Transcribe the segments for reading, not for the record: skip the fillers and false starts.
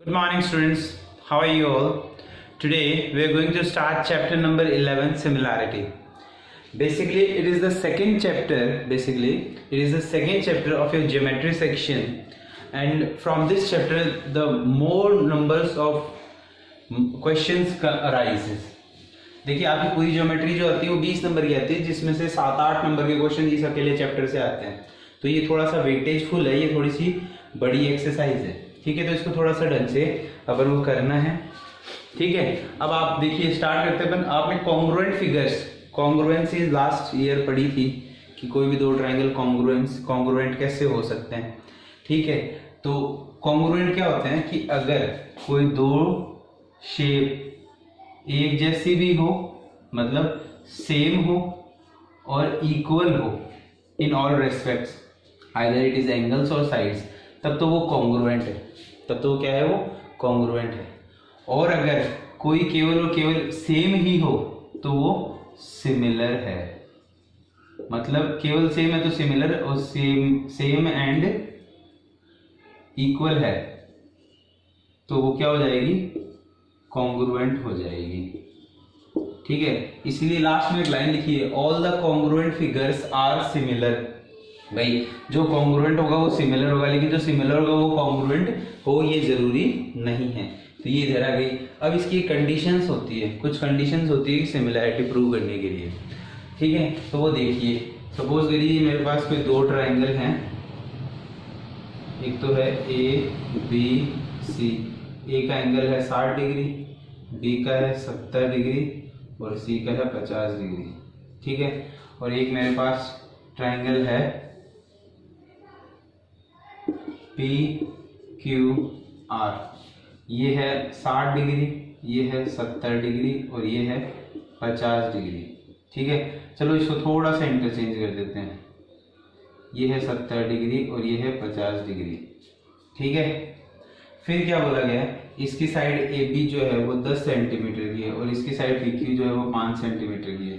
Good morning students, how are you all? Today we are going to start chapter number 11, similarity. Basically it is the second chapter of your geometry section, and from this chapter the more numbers of questions arises. देखिए आपकी पूरी geometry जो आती है वो 20 number की आती है, जिसमें से 7-8 नंबर के क्वेश्चन इस अकेले चैप्टर से आते हैं। तो ये थोड़ा सा वेटेज फुल है, ये थोड़ी सी बड़ी एक्सरसाइज है, ठीक है। तो इसको थोड़ा सा ढंग से अपन को करना है, ठीक है। अब आप देखिए स्टार्ट करते हैं। आपने congruent figures, congruency last year पढ़ी थी कि कोई भी दो ट्राइंगल कॉन्ग्रुएंट कैसे हो सकते हैं, ठीक है। तो कॉन्ग्रुएंट क्या होते हैं कि अगर कोई दो शेप एक जैसी भी हो, मतलब सेम हो और इक्वल हो in all respects, either it is angles और साइड्स, तब तो वो कॉन्ग्रुएंट है, तब तो क्या है वो कॉन्ग्रुएंट है। और अगर कोई केवल और केवल सेम ही हो तो वो सिमिलर है, मतलब केवल सेम है तो सिमिलर, और सेम एंड इक्वल है तो वो क्या हो जाएगी, कॉन्ग्रुएंट हो जाएगी, ठीक है। इसलिए लास्ट में एक लाइन लिखी है, all the congruent figures are similar. भाई जो कॉन्ग्रुएंट होगा वो सिमिलर होगा, लेकिन जो सिमिलर होगा वो कॉन्ग्रुएंट हो ये जरूरी नहीं है। तो ये इधर आ गई। अब इसकी कंडीशंस होती है, कुछ कंडीशंस होती है सिमिलैरिटी प्रूव करने के लिए, ठीक है। तो वो देखिए, सपोज करिए मेरे पास कोई दो ट्राइंगल हैं, एक तो है ABC, ए का एंगल है 60 डिग्री, बी का है 70 डिग्री और सी का है 50 डिग्री, ठीक है। और एक मेरे पास ट्राइंगल है PQR, ये है 60 डिग्री, ये है 70 डिग्री और ये है 50 डिग्री, ठीक है। चलो इसको थोड़ा सा इंटरचेंज कर देते हैं, ये है 70 डिग्री और ये है 50 डिग्री, ठीक है। फिर क्या बोला गया है, इसकी साइड AB जो है वो 10 सेंटीमीटर की है और इसकी साइड PQ जो है वो 5 सेंटीमीटर की है।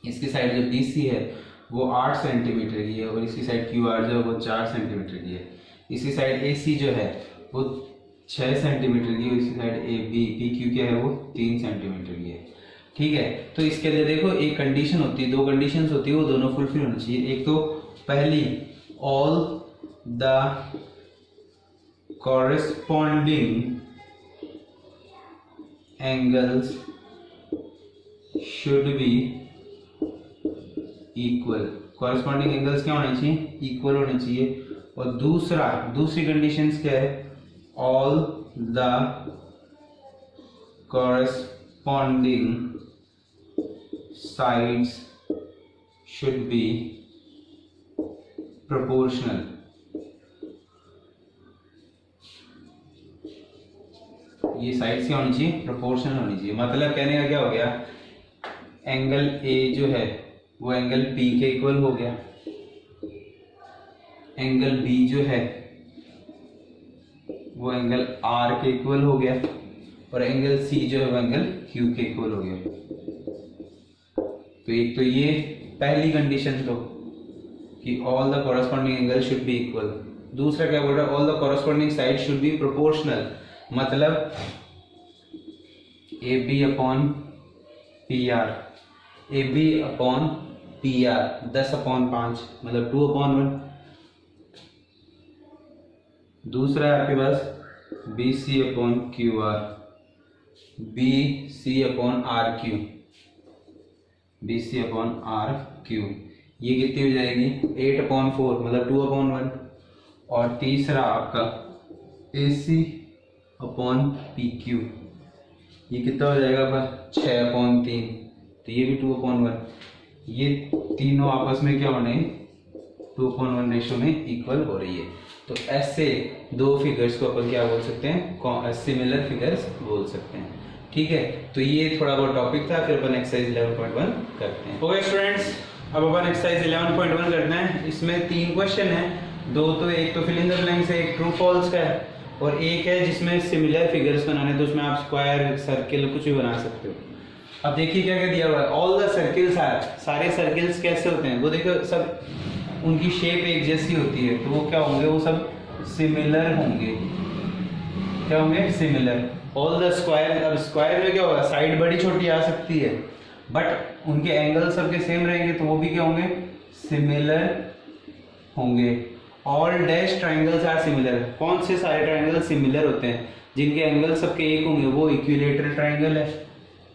इसकी साइड जो BC है वो 8 सेंटीमीटर की है और इसकी साइड QR जो है वो 4 सेंटीमीटर की है। इसकी साइड AC जो है वो 6 सेंटीमीटर की है और इसकी साइड PQ क्या है वो 3 सेंटीमीटर की है, ठीक है। तो इसके लिए देखो एक कंडीशन होती है, दो कंडीशंस होती है, वो दोनों फुलफिल होनी चाहिए। एक तो पहली, all the corresponding angles should be equal। corresponding angles क्या होने चाहिए, इक्वल होने चाहिए। और दूसरी कंडीशंस क्या है, all the corresponding sides should be proportional। ये साइड्स क्या होनी चाहिए, प्रोपोर्शनल होनी चाहिए। मतलब कहने का क्या हो गया, एंगल A जो है वो एंगल P के इक्वल हो गया, एंगल B जो है वो एंगल R के इक्वल हो गया और एंगल C जो है वो एंगल Q के इक्वल हो गया। तो एक तो ये पहली कंडीशन तो कि all the corresponding angle should be equal. दूसरा क्या बोल रहा है, all the corresponding side should be proportional, मतलब AB upon PR, AB upon PR 10/5 मतलब 2/1। दूसरा है आपके पास BC upon QR, BC upon RQ, BC upon RQ, ये कितनी हो जाएगी 8/4 मतलब 2/1। और तीसरा आपका AC अपॉन PQ, ये कितना हो जाएगा आपका 6/3, तो ये भी 2/1। ये तीनों आपस में क्या होने 2/1 रेशो में इक्वल हो रही है। तो ऐसे दो फिगर्स को अपन क्या बोल सकते हैं, सिमिलर फिगर्स बोल सकते हैं, ठीक है। तो ये थोड़ा बहुत टॉपिक था, फिर अपन एक्सरसाइज 11.1 करते हैं। ओके स्टूडेंट्स, अब अपन एक्सरसाइज 11.1 करते हैं। इसमें 3 क्वेश्चन है, दो तो एक तो फिल इन द ब्लैंक्स है, एक ट्रू फॉल्स का है और एक है जिसमें सिमिलर फिगर्स बनाने, तो उसमें आप स्क्वायर सर्किल कुछ भी बना सकते हो। अब देखिए क्या क्या दिया हुआ है, ऑल द सर्किल्स आर, सारे सर्किल्स कैसे होते हैं वो देखो, सब उनकी शेप एक जैसी होती है, तो वो क्या होंगे, वो सब सिमिलर होंगे, क्या होंगे, सिमिलर। ऑल द स्क्वायर, अब स्क्वायर में क्या होगा, साइड बड़ी छोटी आ सकती है, बट उनके एंगल सबके सेम रहेंगे तो वो भी क्या होंगे, सिमिलर होंगे। All dash triangles are similar, कौन से सारे ट्राइंगल सिमिलर होते हैं, जिनके एंगल सबके एक होंगे, वो इक्विलेटरल ट्राइंगल है,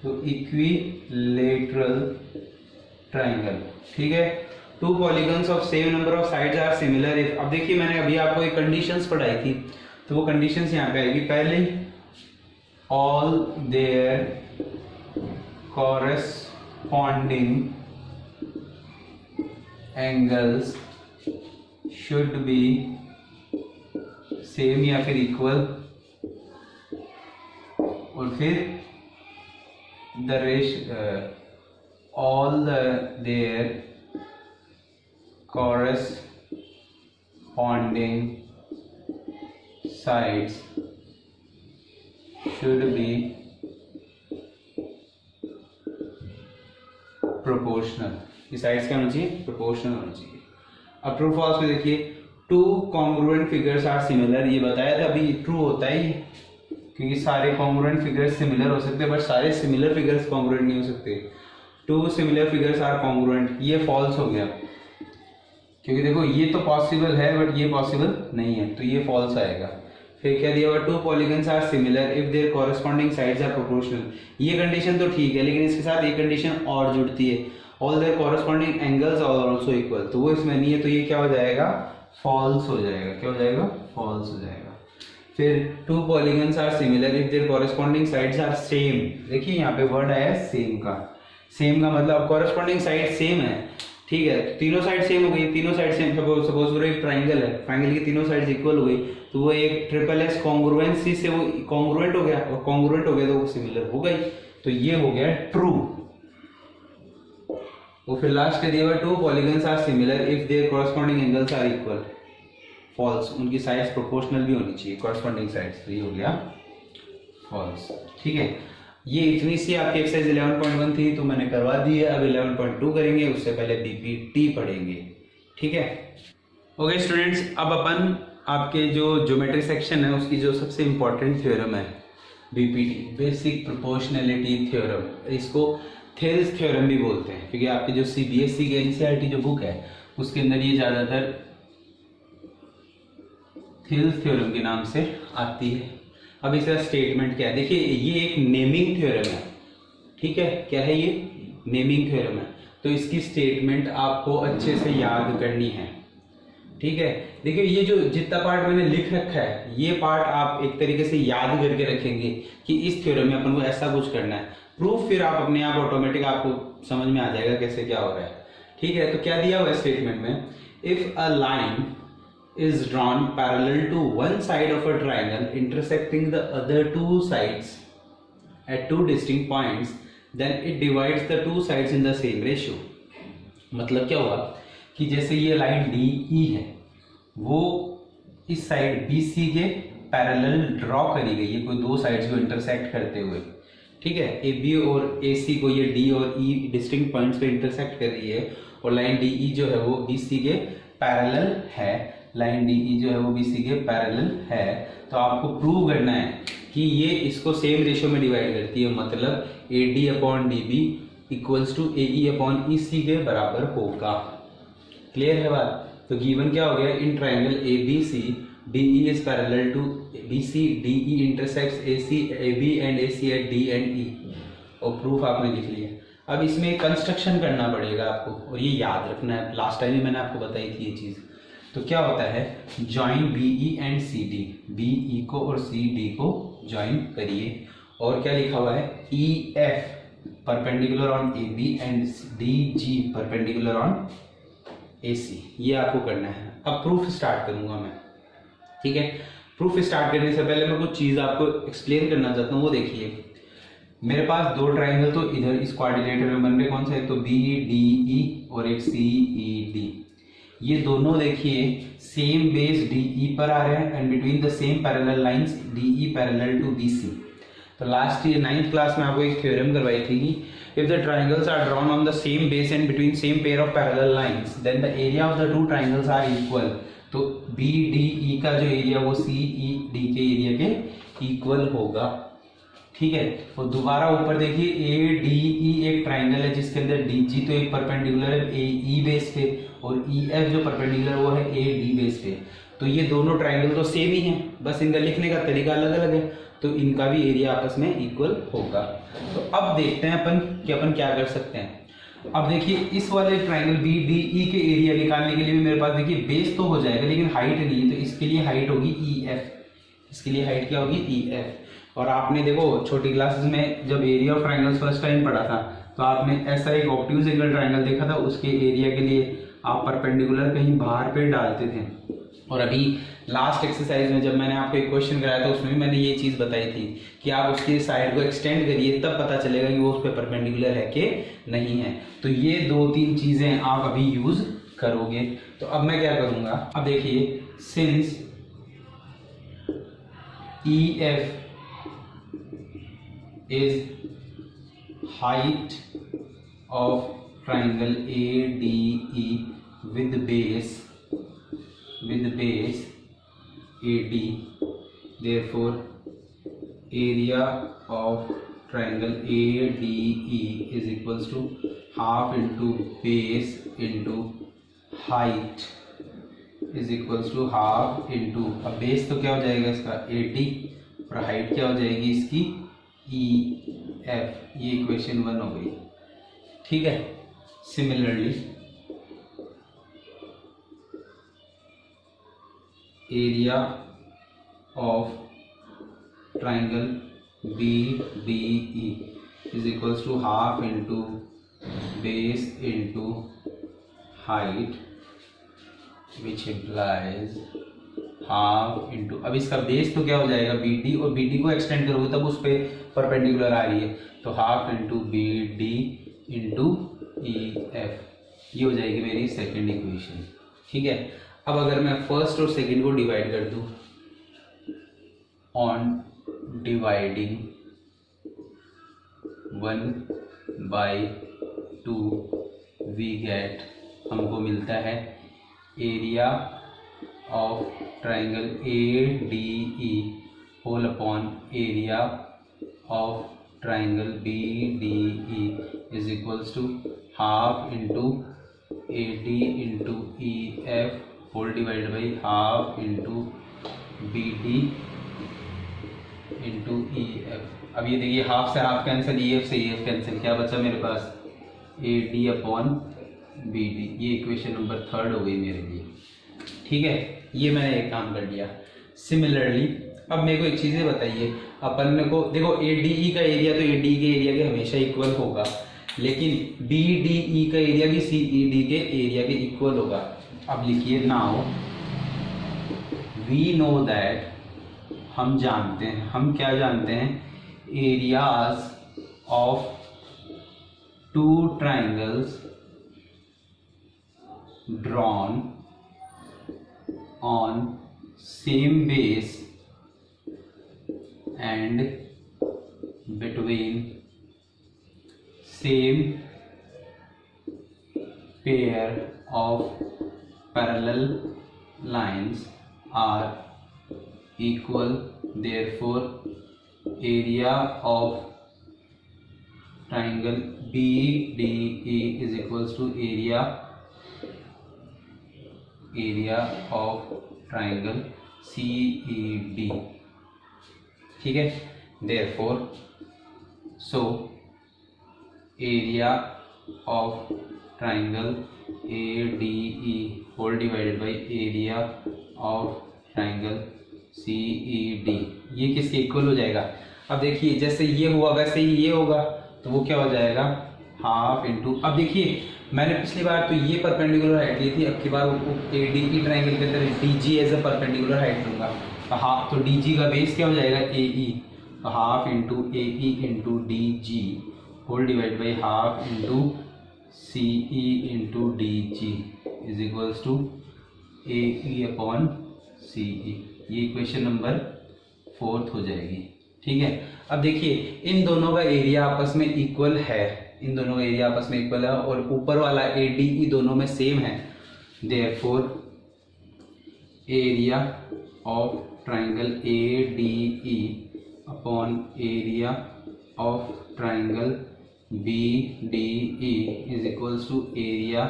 तो इक्विलेटरल ट्राइंगल, ठीक है। Two polygons of same number of sides are similar if, अब देखिए मैंने अभी आपको एक कंडीशंस पढ़ाई थी, तो वो कंडीशंस यहाँ पे आएगी। पहले all their corresponding angles should be same या फिर इक्वल, और फिर the all their corresponding sides should be proportional, ये साइड्स क्या होना चाहिए, प्रोपोर्शनल होना चाहिए। अब ट्रू फॉल्स में देखिए, two congruent figures are similar, ये बताया था अभी, ट्रू होता है ये, क्योंकि सारे कॉन्ग्रुएंट फिगर्स सिमिलर हो सकते हैं बट सारे सिमिलर फिगर्स कॉन्ग्रुएंट नहीं हो सकते। Two similar figures are congruent, ये फॉल्स हो गया, क्योंकि देखो ये तो पॉसिबल है बट ये पॉसिबल नहीं है, तो ये फॉल्स आएगा। फिर क्या दिया हुआ, two polygons are similar if their corresponding sides are proportional, ये कंडीशन तो ठीक है, लेकिन इसके साथ एक कंडीशन और जुड़ती है, all their corresponding angles are also equal, तो वो इसमें नहीं है, तो ये क्या हो जाएगा, फॉल्स हो जाएगा। क्या हो जाएगा, फॉल्स हो जाएगा। फिर two polygons are similar if their corresponding sides are same, देखिए यहाँ पे वर्ड आया सेम का, सेम का मतलब कॉरेस्पॉन्डिंग साइड सेम है, ठीक है, तीनों साइड सेम हो गई, तीनों साइड सेम, सपोज करो एक ट्राइंगल है, ट्राइंगल की तीनों साइड्स इक्वल हो गई, तो वो एक ट्रिपल एस कॉन्ग्रुएंसी से वो कॉन्ग्रुएंट हो गया, और कॉन्ग्रुएंट हो गया तो वो सिमिलर हो गई, तो ये हो गया ट्रू। वो फिर लास्ट के दिया हुआ, two polygons are similar if their corresponding angles are equal, false, उनकी साइड्स प्रोपोर्शनल भी होनी चाहिए, कॉरेस्पॉन्डिंग साइड्स, तो ये हो गया फॉल्स, ठीक है। ये इतनी सी आपकी एक्सरसाइज 11.1 थी, तो मैंने करवा दी है। अब 11.2 करेंगे, उससे पहले बीपीटी पढ़ेंगे, ठीक है। ओके स्टूडेंट्स, अब अपन आपके जो ज्योमेट्री सेक्शन है उसकी जो सबसे इंपॉर्टेंट थ्योरम है बीपीटी, बेसिक प्रोपोर्शनैलिटी थ्योरम, इसको थेल्स थ्योरम भी बोलते हैं, क्योंकि आपकी जो सीबीएसई की एनसीईआरटी जो बुक है उसके अंदर ये ज़्यादातर थेल्स थ्योरम के नाम से आती है। अब इसका स्टेटमेंट क्या है, देखिए ये एक नेमिंग थ्योरम है, ठीक है, क्या है ये, नेमिंग थ्योरम है, तो इसकी स्टेटमेंट आपको अच्छे से याद करनी है, ठीक है। देखिए ये जो जितना पार्ट मैंने लिख रखा है, ये पार्ट आप एक तरीके से याद करके रखेंगे कि इस थ्योरम में अपन को ऐसा कुछ करना है। प्रूफ फिर आप अपने आप ऑटोमेटिक आपको समझ में आ जाएगा कैसे क्या हो रहा है, ठीक है। तो क्या दिया हुआ है स्टेटमेंट में, if a line is drawn parallel to one side of a triangle intersecting the other two sides at two distinct points, then it divides the two sides in the same ratio। मतलब क्या हुआ कि जैसे ये line DE है, वो इस side BC के पैरेलल ड्रॉ करी गई है, कोई दो साइड्स को इंटरसेक्ट करते हुए, ठीक है। AB और AC को ये D और E डिस्टिंक्ट पॉइंट्स पे इंटरसेक्ट कर रही है, और लाइन DE जो है वो BC के पैरेलल है, लाइन DE जो है वो BC के पैरेलल है। तो आपको प्रूव करना है कि ये इसको सेम रेशियो में डिवाइड करती है, मतलब AD upon DB equals to AE upon EC के बराबर होगा। क्लियर है बात। तो गिवन क्या हो गया, in triangle ABC DE is parallel to BC, DE intersects AC, AB and AC at D and E, और प्रूफ आपने लिख लिया। अब इसमें कंस्ट्रक्शन करना पड़ेगा आपको, और ये याद रखना है, लास्ट टाइम भी मैंने आपको बताई थी ये चीज़। तो क्या होता है, join BE and CD, BE को और CD को ज्वाइन करिए, और क्या लिखा हुआ है, EF perpendicular on AB and DG perpendicular on AC, ये आपको करना है। अब प्रूफ स्टार्ट करूंगा मैं, ठीक है। प्रूफ स्टार्ट करने से पहले मैं कुछ चीज़ आपको एक्सप्लेन करना चाहता हूँ। वो देखिए, मेरे पास दो ट्राइंगल तो इधर इस क्वाड्रिलेटरल में बन रहे, कौन सा, एक तो BDE और एक CED। ये दोनों देखिए सेम बेस DE पर आ रहे हैं, and between the same parallel lines DE parallel to BC। तो लास्ट ईयर 9th क्लास में आपको एक थ्योरम करवाई थी कि if the triangles are drawn on the same base and between same pair of parallel lines, then the area of the two triangles are equal. तो BDE का जो area वो CED के एरिया के इक्वल होगा। ठीक है, और दोबारा ऊपर देखिए ए डी ई एक ट्राइंगल है जिसके अंदर डी जी तो एक परपेंडिकुलर है ए ई बेस पे और ई एफ जो परपेंडिकुलर वो है ए डी बेस पे। तो ये दोनों ट्राइंगल तो सेम ही हैं, बस इनका लिखने का तरीका अलग अलग है, तो इनका भी एरिया आपस में इक्वल होगा। तो अब देखते हैं अपन कि अपन क्या कर सकते हैं। अब देखिए इस वाले ट्राइंगल बी डी ई के एरिया निकालने के लिए भी मेरे पास देखिए बेस तो हो जाएगा लेकिन हाइट नहीं है, तो इसके लिए हाइट होगी ई एफ। इसके लिए हाइट क्या होगी ई एफ। और आपने देखो छोटी क्लासेस में जब area of triangles first time पढ़ा था तो आपने ऐसा एक ऑब्ट्यूज एंगल ट्राइंगल देखा था, उसके एरिया के लिए आप परपेंडिकुलर कहीं बाहर पे डालते थे। और अभी लास्ट एक्सरसाइज में जब मैंने आपको एक क्वेश्चन कराया था उसमें भी मैंने ये चीज़ बताई थी कि आप उसकी साइड को एक्सटेंड करिए तब पता चलेगा कि वो उस पर परपेंडिकुलर है कि नहीं है। तो ये 2-3 चीज़ें आप अभी यूज़ करोगे। तो अब मैं क्या करूँगा, अब देखिए since E F is height of triangle A D E with base AD, therefore area of triangle ADE is equals to half into base into height is equals to half into, अब base तो क्या हो जाएगा इसका AD और height क्या हो जाएगी इसकी EF। ये इक्वेशन 1 हो गई। ठीक है, similarly area of triangle B D E is equals to half into base into height which implies half into, अब इसका बेस तो क्या हो जाएगा बी डी और बी डी को एक्सटेंड करोगे तब उस पर परपेंडिकुलर आ रही है, तो half into B D into E F. ये हो जाएगी मेरी सेकेंड इक्वेशन। ठीक है, अब अगर मैं फर्स्ट और सेकंड को डिवाइड कर दूं, ऑन डिवाइडिंग 1/2 वी गेट, हमको मिलता है area of triangle A D E whole upon area of triangle B D E is equals to half into A D into E F whole divide by half into B D into E F. अब ये देखिए half से half cancel, E F से E F cancel, क्या बचा मेरे पास A D upon B D. ये इक्वेशन नंबर 3 हो गई मेरे लिए। ठीक है, ये मैंने एक काम कर लिया। सिमिलरली अब मेरे को एक चीज़ बताइए, अपन को देखो ए डी ई का एरिया तो ए डी के एरिया के हमेशा इक्वल होगा, लेकिन बी डी ई का एरिया भी सी ई डी के एरिया के इक्वल होगा। अब लिखिए नाउ वी नो दैट, हम जानते हैं, हम क्या जानते हैं, areas of 2 triangles drawn on same base and between same pair of parallel lines are equal, therefore area of triangle BDE is equals to area of triangle CED। ठीक है, therefore so area of triangle ADE whole divided by area of triangle CED ये किसके equal हो जाएगा। अब देखिए जैसे ये हुआ वैसे ही ये होगा, तो वो क्या हो जाएगा हाफ इंटू, अब देखिए मैंने पिछली बार तो ये परपेंडिकुलर हाइट ली थी, अब की बार ADE ट्राइंगल के अंदर DG as a perpendicular height लूंगा, हाफ, तो DG का बेस क्या हो जाएगा AE, half into AE into DG whole divide by half into CE into DG is equals to AE upon CE। ये इक्वेशन नंबर 4 हो जाएगी। ठीक है, अब देखिए इन दोनों का एरिया आपस में इक्वल है, इन दोनों का एरिया आपस में इक्वल है और ऊपर वाला ADE दोनों में सेम है, therefore area of triangle ADE upon area of triangle BDE is equals to area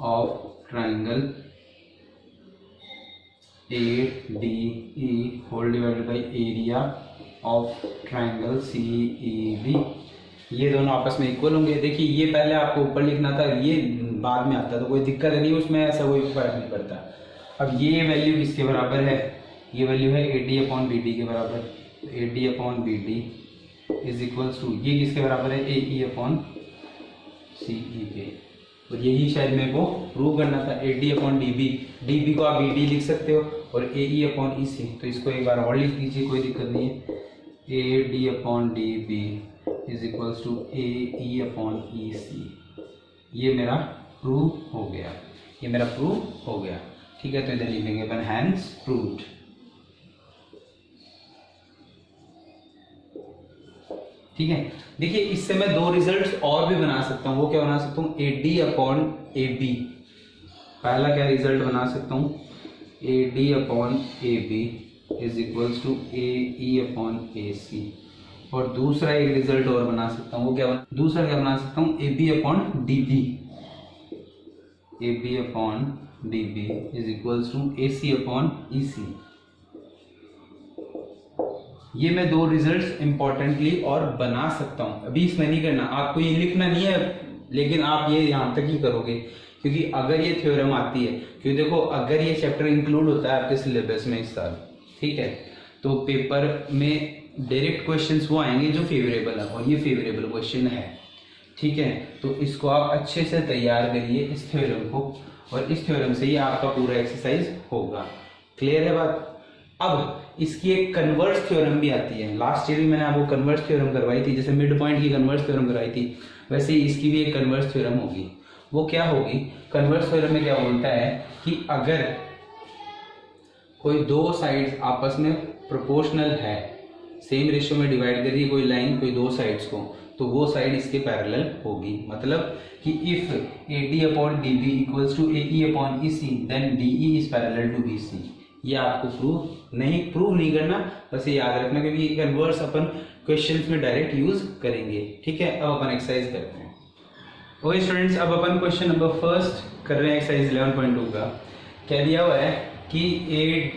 of triangle ADE whole divided by area of triangle CEB। ये दोनों आपस में इक्वल होंगे। देखिए ये पहले आपको ऊपर लिखना था, ये बाद में आता, तो कोई दिक्कत नहीं उसमें, ऐसा कोई फर्क नहीं पड़ता। अब ये वैल्यू किसके बराबर है, ये वैल्यू है AD अपॉन BD के बराबर। AD upon BD is equals to, ये किसके बराबर है, AE अपॉन CE के। और यही शायद मेरे को प्रूव करना था। AD अपॉन DB को आप BD लिख सकते हो और AE अपॉन EC, तो इसको एक बार और लिख दीजिए, कोई दिक्कत नहीं है। AD upon DB is equals to AE upon EC। ये मेरा प्रूव हो गया, ये मेरा प्रूव हो गया। ठीक है, तो इधर लिखेंगे अपन हैंस प्रूव्ड। ठीक है, देखिए इससे मैं दो रिजल्ट्स और भी बना सकता हूँ। वो क्या बना सकता हूँ, AD अपॉन AB। पहला क्या रिजल्ट बना सकता हूँ, AD upon AB is equals to AE upon AC। और दूसरा एक रिजल्ट और बना सकता हूँ, वो क्या दूसरा क्या बना सकता हूँ, AB upon DB। AB upon DB is equals to AC upon EC। ये मैं दो रिजल्ट्स इंपॉर्टेंटली और बना सकता हूँ। अभी इसमें नहीं करना, आपको ये लिखना नहीं है, लेकिन आप ये यहाँ तक ही करोगे, क्योंकि अगर ये थ्योरम आती है, क्योंकि देखो अगर ये चैप्टर इंक्लूड होता है आपके सिलेबस में इस साल, ठीक है, तो पेपर में डायरेक्ट क्वेश्चंस वो आएंगे जो फेवरेबल है, और ये फेवरेबल क्वेश्चन है। ठीक है, तो इसको आप अच्छे से तैयार करिए इस थ्योरम को, और इस थ्योरम से ही आपका पूरा एक्सरसाइज होगा। क्लियर है बात। अब इसकी एक कन्वर्स थ्योरम भी आती है। लास्ट ईयर भी मैंने आपको कन्वर्स थ्योरम करवाई थी, जैसे मिड पॉइंट की कन्वर्स थ्योरम करवाई थी, वैसे ही इसकी भी एक कन्वर्स थ्योरम होगी। वो क्या होगी, कन्वर्स थ्योरम में क्या बोलता है कि अगर कोई दो साइड्स आपस में प्रोपोर्शनल है, सेम रेशियो में डिवाइड कर रही है कोई लाइन कोई दो साइड्स को, तो वो साइड इसके पैरेलल होगी। मतलब कि if AD upon DB equals to AE upon EC then DE is parallel to BC। ये आपको प्रूव नहीं करना, बस ये याद रखना, क्योंकि कन्वर्स अपन क्वेश्चंस में डायरेक्ट यूज करेंगे। ठीक है, अब अपन एक्सरसाइज करते हैं। ओके स्टूडेंट्स, अब अपन क्वेश्चन नंबर फर्स्ट कर रहे हैं एक्सरसाइज 11.2 का। क्या दिया हुआ है कि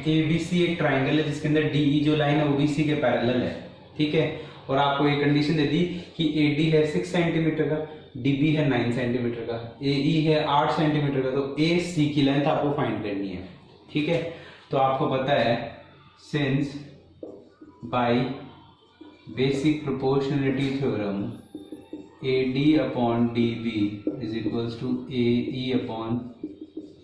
ABC एक ट्राइंगल है जिसके अंदर DE जो लाइन है वो BC के पैरेलल है। ठीक है, और आपको एक कंडीशन दे दी कि AD है 6 सेंटीमीटर का, DB है 9 सेंटीमीटर का, AE है 8 सेंटीमीटर का, तो AC की लेंथ आपको फाइंड करनी है। ठीक है, तो आपको पता है since by basic proportionality theorem AD upon DB is equals to AE upon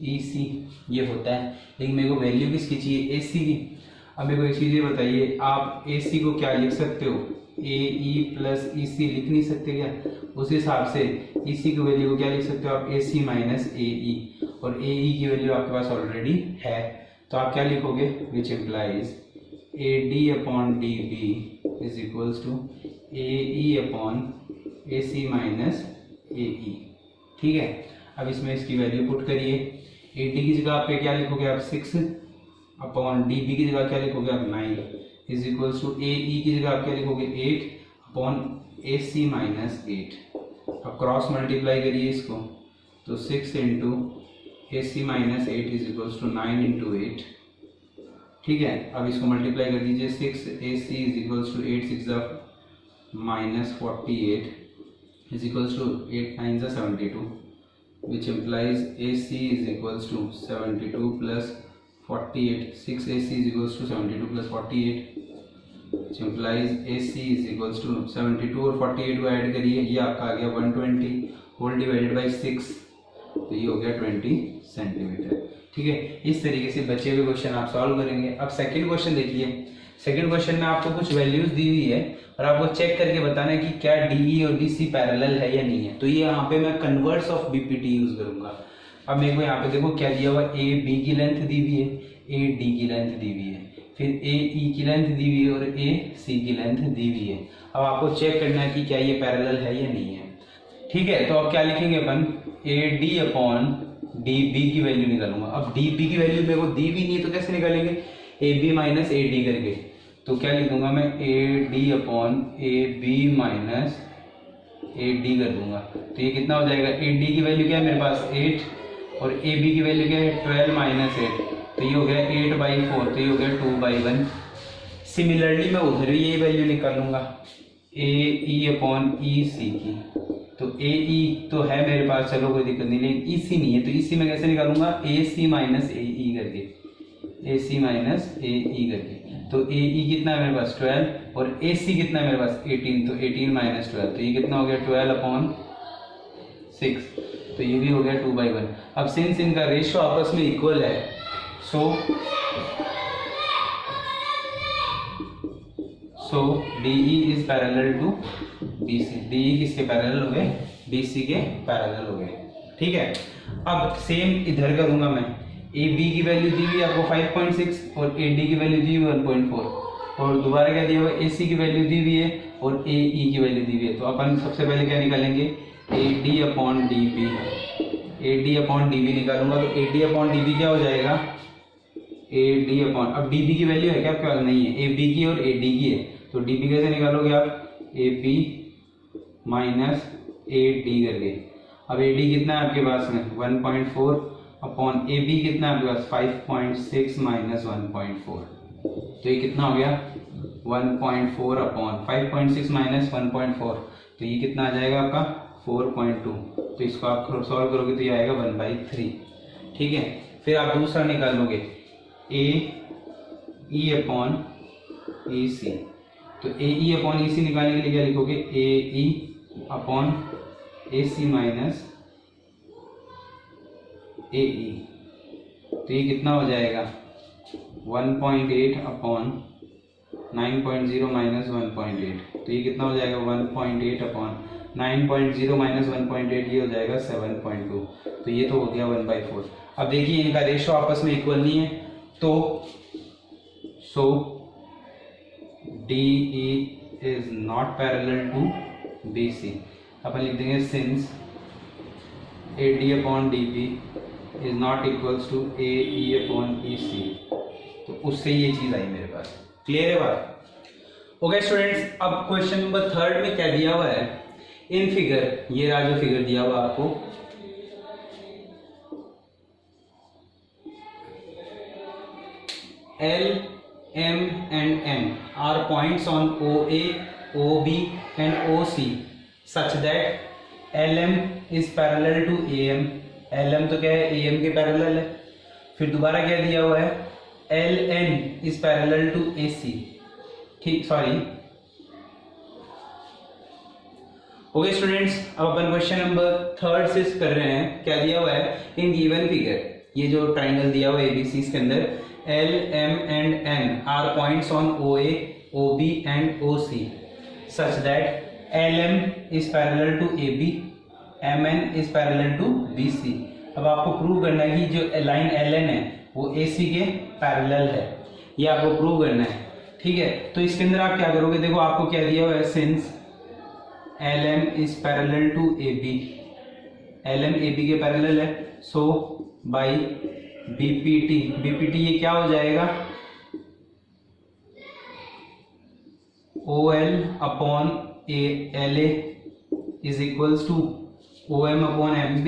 EC ये होता है। लेकिन मेरे को वैल्यू किसकी चाहिए, AC की। अब मेरे को एक चीज़ ये बताइए, आप AC को क्या लिख सकते हो, AE प्लस EC लिख नहीं सकते क्या? उस हिसाब से EC की वैल्यू को क्या लिख सकते हो आप, AC माइनस AE, और AE की वैल्यू आपके पास ऑलरेडी है, तो आप क्या लिखोगे, which implies AD upon DB is equals to AE upon AC minus AE। ठीक है, अब इसमें इसकी वैल्यू पुट करिए। AD की जगह पे क्या लिखोगे आप 6 अपॉन DB की जगह क्या लिखोगे आप 9 इज इक्वल्स टू AE की जगह आप क्या लिखोगे 8 अपॉन AC माइनस 8। अब क्रॉस मल्टीप्लाई करिए इसको, तो 6 into AC minus 8 is equals to 9 into 8। ठीक है, अब इसको मल्टीप्लाई कर दीजिए, 6 AC is equals to 8 6 minus 48 is equals to 8 9 72, which implies AC is equals to 72 plus 48, 6 AC is equals to 72 plus 48, which implies AC is equals to 72 और 48 को add करिए, ये आपका आ गया 120 होल डिवाइडेड बाई 6, तो ये हो गया 20 सेंटीमीटर। ठीक है, इस तरीके से बचे हुए क्वेश्चन आप सॉल्व करेंगे। अब सेकंड क्वेश्चन देखिए, सेकंड क्वेश्चन में आपको कुछ वैल्यूज दी हुई है और आपको चेक करके बताना है कि क्या DE और BC पैरेलल है या नहीं है। तो ये यहाँ पे मैं कन्वर्स ऑफ BPT यूज करूंगा। अब मेरे को यहाँ पे देखो क्या दिया हुआ, AB की लेंथ दी हुई है, AD की लेंथ दी हुई है, फिर AE की लेंथ दी हुई है और AC की लेंथ दी हुई है। अब आपको चेक करना है कि क्या ये पैरेलल है या नहीं है। ठीक है, तो अब क्या लिखेंगे अपन, AD अपॉन DB की वैल्यू निकालूंगा। अब DB की वैल्यू मेरे को दी भी नहीं है तो कैसे निकालेंगे, AB माइनस AD करके, तो क्या लिख दूंगा मैं, A D upon A B minus A D कर दूंगा। तो ये कितना हो जाएगा, ए डी की वैल्यू क्या है मेरे पास 8 और ए बी की वैल्यू क्या है 12 माइनस 8, तो ये हो गया 8/4, तो ये हो गया 2/1। सिमिलरली मैं उधर भी यही वैल्यू निकालूंगा ए ई अपॉन ई सी की। तो ए ई तो है मेरे पास, चलो कोई दिक्कत नहीं, लेकिन ई सी नहीं है, तो ई सी मैं कैसे निकालूंगा, ए सी माइनस ए ई करके, ए सी माइनस ए ई करके। तो ए ई कितना है मेरे पास 12 और ए सी कितना है मेरे पास 18, तो 18 माइनस 12, तो ये कितना हो गया 12/6, तो ये भी हो गया 2/1। अब सिंस इनका रेशियो आपस में इक्वल है, so DE is parallel to BC। DE किसके पैरेलल हो गए, BC के पैरेलल हो गए, ठीक है। अब सेम इधर करूंगा मैं, AB की वैल्यू दी हुई आपको 5.6 और AD की वैल्यू दी हुई 1.4 और दोबारा क्या दिया हुआ है, AC की वैल्यू दी हुई है और AE की वैल्यू दी हुई है। तो अपन सबसे पहले क्या निकालेंगे, AD upon DB, AD upon DB निकालूंगा, तो AD अपॉन DB क्या हो जाएगा, AD अपॉन, अब DB की वैल्यू है क्या आपके पास, नहीं है, AB की और AD की है, तो DB कैसे निकालोगे आप, AP माइनस AD करके। अब AD कितना है आपके पास में 1.4 अपॉन AB कितना है आपके पास 5.6 माइनस 1.4, तो ये कितना हो गया 1.4 अपॉन 5.6 माइनस 1.4, तो ये कितना आ जाएगा आपका 4.2। तो इसको आप सॉल्व करोगे तो ये आएगा 1/3, ठीक है। फिर आप दूसरा निकालोगे AE अपॉन EC, तो AE अपॉन EC निकालने के लिए क्या लिखोगे, AE upon AC minus AE, तो ये कितना हो जाएगा 1.8 अपॉन 9.0 माइनस 1.8, तो ये कितना हो जाएगा 1.8 अपॉन 9.0 माइनस 1.8, ये हो जाएगा 7.2, तो ये तो हो गया 1/4। अब देखिए इनका रेशियो आपस में इक्वल नहीं है, तो so DE is not parallel to BC। अपन लिख देंगे since AD upon DB is not equals to AE upon EC, तो उससे ये चीज आई मेरे पास। क्लियर है बात? ओके स्टूडेंट्स, अब क्वेश्चन नंबर 3 में क्या दिया हुआ है, इन फिगर, ये रहा जो फिगर दिया हुआ आपको, L, M and N are points on OA, OB and OC such that LM is parallel to AM। LM तो क्या है, AM के पैरेलल है। फिर दोबारा क्या दिया हुआ है, LN is parallel to AC, ठीक, सॉरी। ओके स्टूडेंट्स, अब अपन क्वेश्चन नंबर 3 से कर रहे हैं। क्या दिया हुआ है, इन गिवन फिगर, ये जो ट्राइंगल दिया हुआ है ABC के अंदर, L, M and N are points on OA, OB and OC such that LM is parallel to AB, MN is parallel to BC। अब आपको प्रूव करना है कि जो लाइन LN है वो AC के पैरेलल है, ये आपको प्रूव करना है, ठीक है। तो इसके अंदर आप क्या करोगे, देखो आपको क्या दिया हुआ है, since LM is parallel to AB, LM AB के पैरेलल है, सो बाई BPT ये क्या हो जाएगा, OL upon LA is equals to OM upon MB।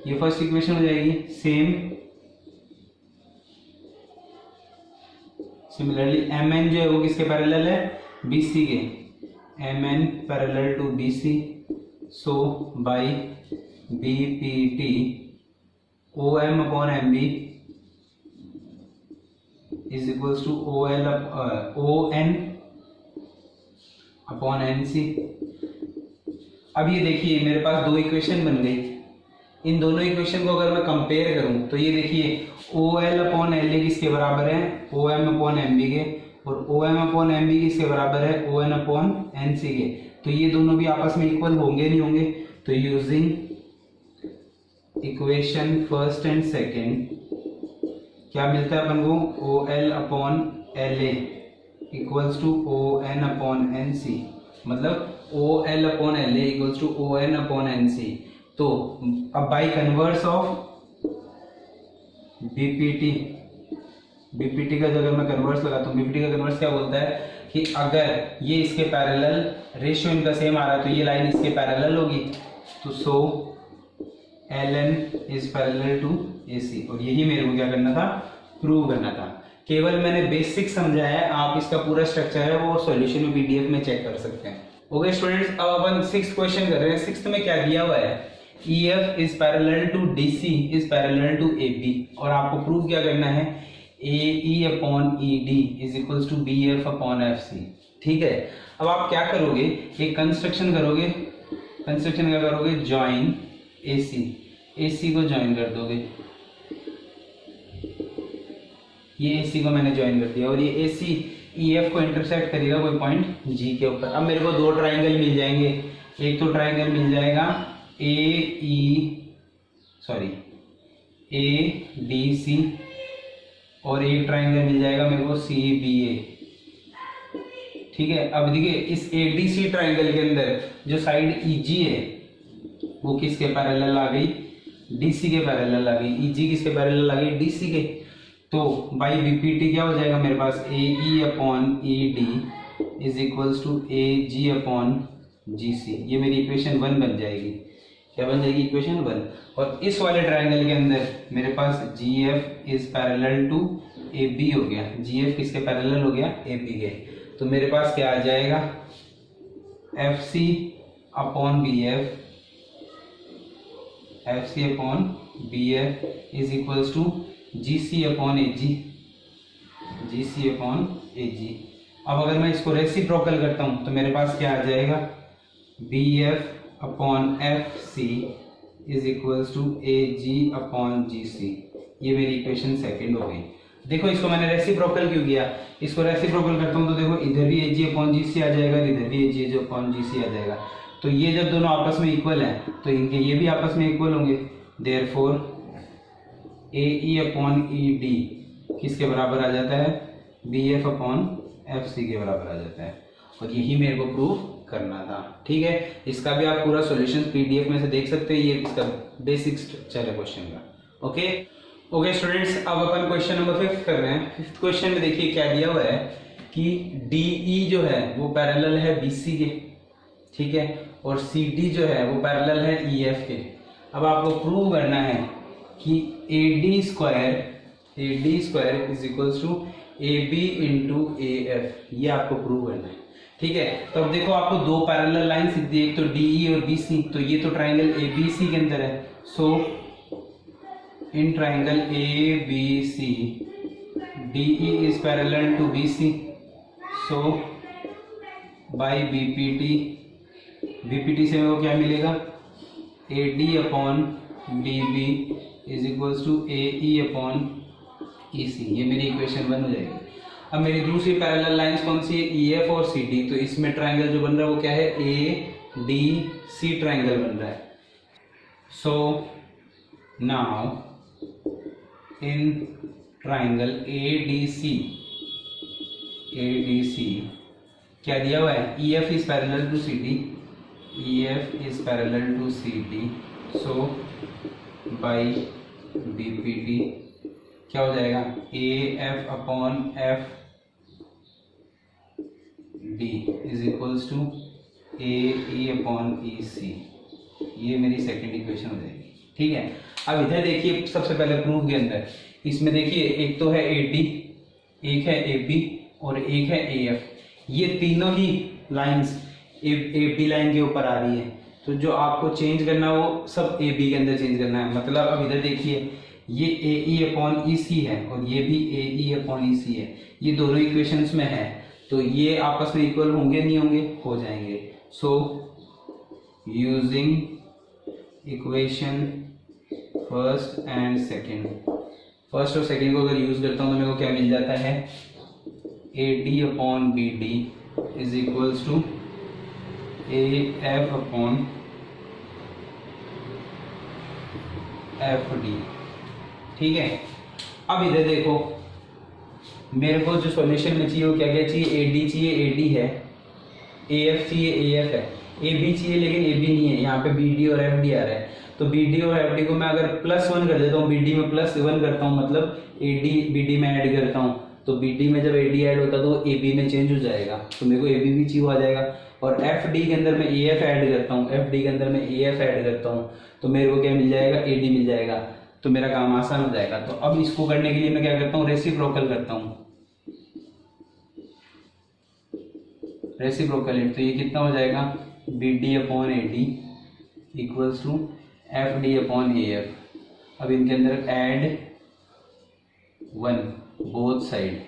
ये फर्स्ट इक्वेशन हो जाएगी। सिमिलरली MN जो है वो किसके पैरेलल है, BC के, MN parallel to BC, so by BPT OM upon MB is equals to ON upon NC। अब ये देखिए मेरे पास दो इक्वेशन बन गई, इन दोनों इक्वेशन को अगर मैं कंपेयर करूं तो ये देखिए OL अपॉन LA किसके बराबर है, OM अपॉन MB के, और OM अपॉन MB किसके बराबर है, ON अपॉन NC के। तो ये दोनों भी आपस में इक्वल होंगे नहीं होंगे, तो using equation first and second क्या मिलता है अपन को, OL upon LA equals to ON upon NC, मतलब OL upon LA equals to ON upon NC। तो अब by converse of BPT BPT का जो अगर मैं कन्वर्स लगाता हूँ, बीपीटी का कन्वर्स क्या बोलता है कि अगर ये इसके पैरेलल, रेशियो इनका सेम आ रहा है तो ये लाइन इसके पैरेलल होगी, तो so LN is parallel to AC। और यही मेरे को क्या करना था, प्रूव करना था। केवल मैंने बेसिक समझा है, आप इसका पूरा स्ट्रक्चर है वो सॉल्यूशन में PDF में चेक कर सकते हैं। ओके स्टूडेंट्स, अब अपन 6th क्वेश्चन कर रहे हैं। 6th में क्या दिया हुआ है, EF is parallel to DC is parallel to AB, और आपको प्रूव क्या करना है, AE upon ED is equals to BF upon FC। ठीक है, अब आप क्या करोगे, एक कंस्ट्रक्शन करोगे। कंस्ट्रक्शन क्या करोगे, ज्वाइन AC को ज्वाइन कर दोगे, ये AC को मैंने ज्वाइन कर दिया, और ये AC EF को इंटरसेक्ट करेगा कोई पॉइंट G के ऊपर। अब मेरे को दो ट्राइंगल मिल जाएंगे, एक तो ट्राइंगल मिल जाएगा ADC, और एक ट्राइंगल मिल जाएगा मेरे को CBA। ठीक है, अब देखिए इस ADC ट्राइंगल के अंदर जो साइड EG है वो किसके पैरेलल आ गई, DC के पैरेलल आ गई। EG किसके पैरेलल आ गई, DC के। तो बाई BPT क्या हो जाएगा मेरे पास, AE upon ED is equals to AG upon GC। ये मेरी इक्वेशन 1 बन जाएगी। क्या बन जाएगी, इक्वेशन 1। और इस वाले ट्राइंगल के अंदर मेरे पास GF is parallel to AB हो गया। GF किसके पैरेलल हो गया, AB के। तो मेरे पास क्या आ जाएगा, FC upon BF is equals to GC upon AG। अब अगर मैं इसको रेसिप्रोकल करता हूं तो मेरे पास क्या आ जाएगा, BF upon FC is equals to AG upon GC। ये मेरी इक्वेशन 2 हो गई। देखो इसको मैंने रेसिप्रोकल क्यों किया, इसको रेसिप्रोकल करता हूं तो देखो इधर भी AG अपॉन GC आ जाएगा, इधर भी AG अपॉन GC आ जाएगा। तो ये जब दोनों आपस में इक्वल हैं तो इनके ये भी आपस में इक्वल होंगे। देयरफॉर AE अपॉन ED किसके बराबर आ जाता है, BF अपॉन FC के बराबर आ जाता है। और यही मेरे को प्रूव करना था। ठीक है, इसका भी आप पूरा सॉल्यूशन PDF में से देख सकते हैं। ये इसका बेसिक स्ट्रक्चर है क्वेश्चन का। ओके स्टूडेंट्स, अब अपन क्वेश्चन नंबर 5 कर रहे हैं। 5th क्वेश्चन में देखिए क्या दिया हुआ है कि DE जो है वो पैरेलल है BC के, ठीक है, और CD जो है वो पैरेलल है EF के। अब आपको प्रूव करना है कि AD square is equals to AB into AF, ये आपको प्रूव करना है। ठीक है, तो अब देखो आपको दो पैरेलल लाइंस दी, एक तो DE और BC। तो ये तो ट्राइंगल ABC के अंदर है। So in triangle ABC DE is parallel to BC। So by BPT से मेरे को क्या मिलेगा, AD upon DB is equals to AE upon EC। ये मेरी इक्वेशन 1 हो जाएगी। अब मेरी दूसरी पैरेलल लाइंस कौन सी है, EF और CD। तो इसमें ट्राइंगल जो बन रहा है वो क्या है, ADC ट्राइंगल बन रहा है। So now in triangle ADC क्या दिया हुआ है, EF is parallel to CD, EF is parallel to CD। So by BPT क्या हो जाएगा, AF upon FD is equals to AE upon EC। ये मेरी सेकंड इक्वेशन हो जाएगी। ठीक है, अब इधर देखिए सबसे पहले प्रूफ के अंदर इसमें देखिए एक तो है AD, एक है AB और एक है AF। ये तीनों ही लाइंस AB लाइन के ऊपर आ रही है। तो जो आपको चेंज करना है वो सब AB के अंदर चेंज करना है। मतलब अब इधर देखिए ये AE अपॉन EC है और ये भी AE अपॉन EC है। ये दोनों इक्वेशंस में है, तो ये आपस में इक्वल होंगे नहीं होंगे, हो जाएंगे। So using equation first and second, first और सेकंड को अगर यूज करता हूँ तो मेरे को क्या मिल जाता है, AD upon BD is equals to AF upon FD। ठीक है, अब इधर देखो मेरे को जो सॉल्यूशन में चाहिए वो क्या क्या चाहिए, AD चाहिए, AD है, AF चाहिए, AF है, AB चाहिए लेकिन AB नहीं है, यहाँ पे BD और FD आ रहा है। तो बी डी और एफ डी को मैं अगर +1 कर देता हूँ, बी डी में +1 करता हूँ, मतलब ए डी बी डी में ऐड करता हूँ, तो बी डी में जब ए डी ऐड होता है तो ए बी में चेंज हो जाएगा, तो मेरे को ए बी भी चाहिए आ जाएगा। और एफ डी के अंदर मैं ए एफ ऐड करता हूँ, एफ डी के अंदर मैं ए एफ ऐड करता हूँ, तो मेरे को क्या मिल जाएगा, ए डी मिल जाएगा, तो मेरा काम आसान हो जाएगा। तो अब इसको करने के लिए मैं क्या करता हूँ, रेसिप्रोकल करता हूँ, रेसिप्रोकल। तो ये कितना हो जाएगा, B D upon A D equals to F D upon A F. अब इनके अंदर ऐड 1 बोथ साइड,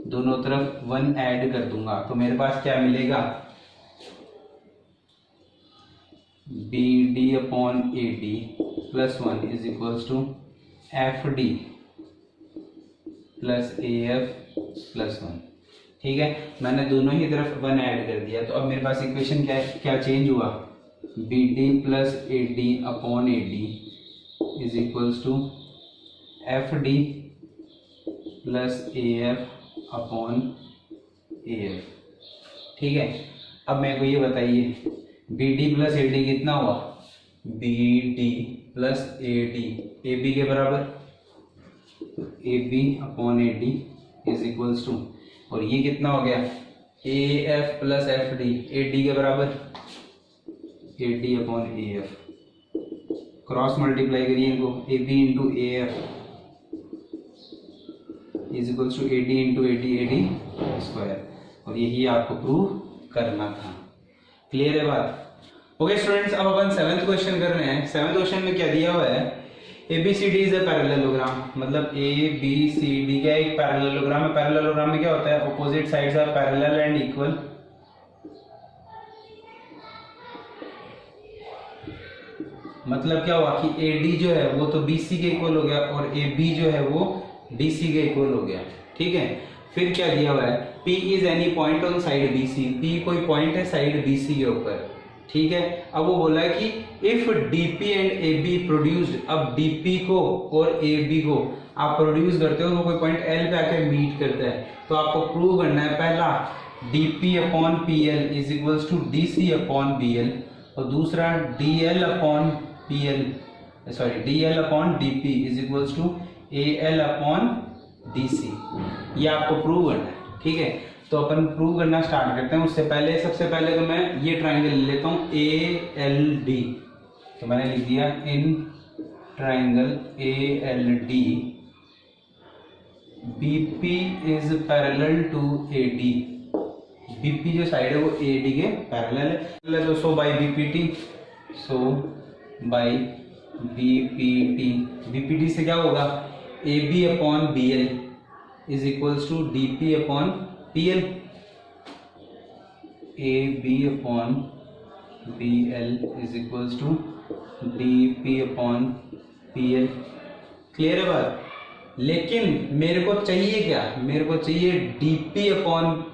दोनों तरफ 1 ऐड कर दूंगा, तो मेरे पास क्या मिलेगा, B D upon A D +1 is equals to F D plus A F +1। ठीक है, मैंने दोनों ही तरफ 1 ऐड कर दिया। तो अब मेरे पास इक्वेशन क्या चेंज हुआ, B D plus A D upon A D is equals to F D plus A F upon A F. ठीक है, अब मेरे को ये बताइए, B D plus A D कितना हुआ, B D plus A D A B के बराबर, A B upon A D is equals to, और ये कितना हो गया, A F plus F D A D के बराबर, A D upon A F. Cross multiply करिए इनको, A B into A F is equals to A D into A D square, और यही आपको प्रूव करना था। क्लियर है बात? ओके स्टूडेंट्स, अब अपन 7th क्वेश्चन कर रहे हैं। 7th क्वेश्चन में क्या दिया हुआ है, ABCD इज अ पैरेललोग्राम, मतलब ABCD क्या एक पैरेललोग्राम है। पैरेललोग्राम में क्या होता है, opposite sides are parallel and equal. मतलब क्या हुआ कि AD जो है वो तो BC के इक्वल हो गया और AB जो है वो DC के इक्वल हो गया। ठीक है, फिर क्या दिया हुआ है, P is any point on side BC, P कोई पॉइंट है साइड BC के ऊपर। ठीक है, अब वो बोला है कि if DP and AB produced, अब DP को और AB को आप प्रोड्यूस करते हो, वो कोई पॉइंट L पे आके मीट करता है, तो आपको प्रूव करना है पहला DP upon PL is equals to DC upon BL, और दूसरा DL upon PL sorry DL upon DP is equals to AL upon DC। ये आपको प्रूव करना है। ठीक है, तो अपन प्रूव करना स्टार्ट करते हैं। उससे पहले सबसे पहले तो मैं ये ट्राइंगल ले लेता हूँ ALD, तो मैंने लिख दिया in triangle ALD BP is parallel to AD, BP जो साइड है वो AD के पैरेलल है, तो so by BPT, so by BPT, BPT से क्या होगा, AB upon BL is equals to DP upon PL, AB upon BL is equals to DP upon PL। Clear है बात? लेकिन मेरे को चाहिए क्या, मेरे को चाहिए DP अपॉन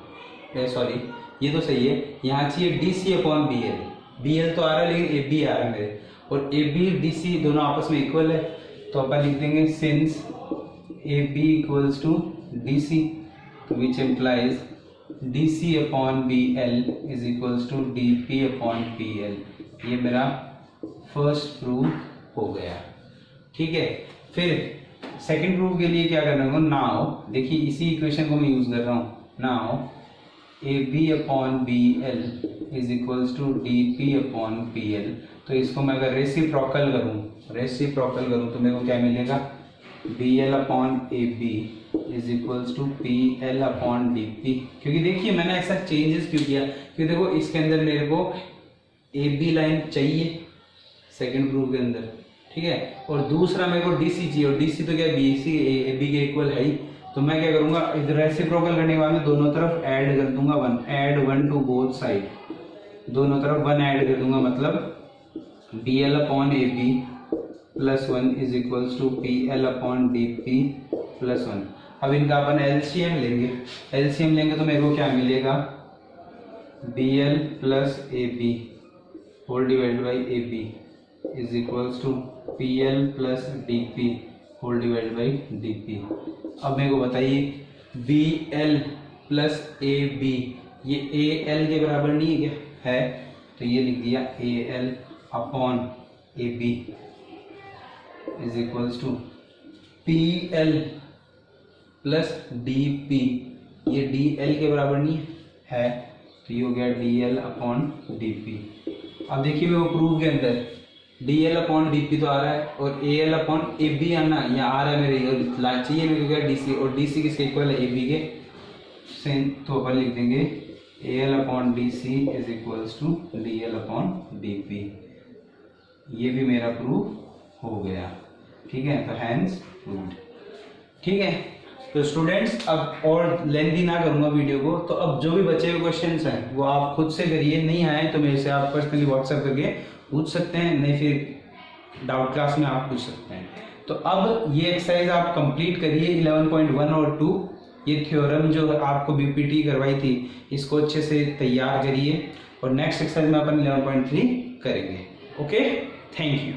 सॉरी ये तो सही है, यहाँ चाहिए DC अपॉन BL। BL तो आ रहा है लेकिन AB आ रहा है मेरे, और AB DC दोनों आपस में इक्वल है, तो अपन लिख देंगे since AB equals to DC, which implies DC upon BL is equals to DP upon PL। ये मेरा फर्स्ट प्रूफ हो गया। ठीक है, फिर सेकंड प्रूफ के लिए क्या करना होगा, नाउ देखिए इसी इक्वेशन को मैं यूज कर रहा हूँ, now AB upon BL is equals to DP upon PL। तो इसको मैं अगर रेसिप्रोकल करूँ तो मेरे को क्या मिलेगा, BL upon AB is equals to PL upon DP। क्योंकि देखिए मैंने ऐसा चेंजेस क्यों किया, क्योंकि देखो इसके अंदर मेरे को AB लाइन चाहिए सेकंड प्रूफ के अंदर, ठीक है, और दूसरा मेरे को DC चाहिए, और DC तो क्या BC AB के इक्वल है ही, तो मैं क्या करूंगा, इधर रेसिप्रोकल करने के बाद में दोनों तरफ ऐड कर दूंगा 1, ऐड 1 टू बोथ साइड, दोनों तरफ 1 ऐड कर दूंगा, मतलब BL upon AB +1 is equals to PL upon DP +1। अब इनका अपन LCM लेंगे तो मेरे को क्या मिलेगा, BL plus AB whole divide by AB is equals to PL plus DP whole divide by DP। अब मेरे को बताइए BL प्लस AB, ये AL के बराबर नहीं है क्या, है, तो ये लिख दिया AL upon AB is equals to P L plus D P, ये डी एल के बराबर नहीं है तो ये हो गया D L upon D P. अब देखिए वो प्रूफ के अंदर D L upon D P तो आ रहा है और A L upon A B आना यहाँ आ रहा है मेरे, और चाहिए मेरे को डी सी, और डी सी किसके इक्वल है, ए बी के, तो अपन लिख देंगे A L upon D C is equals to D L upon D P. ये भी मेरा प्रूफ हो गया, ठीक है, तो हैंस प्रूव्ड। ठीक है, तो स्टूडेंट्स अब और लेंथी ना करूंगा वीडियो को, तो अब जो भी बचे हुए क्वेश्चंस हैं वो आप खुद से करिए, नहीं आए तो मेरे से आप पर्सनली व्हाट्सएप करके पूछ सकते हैं, नहीं फिर डाउट क्लास में आप पूछ सकते हैं। तो अब ये एक्सरसाइज आप कंप्लीट करिए 11.1 और 2, ये थ्योरम जो आपको बीपीटी करवाई थी इसको अच्छे से तैयार करिए और नेक्स्ट एक्सरसाइज में अपन 11.3 करेंगे। Okay, thank you.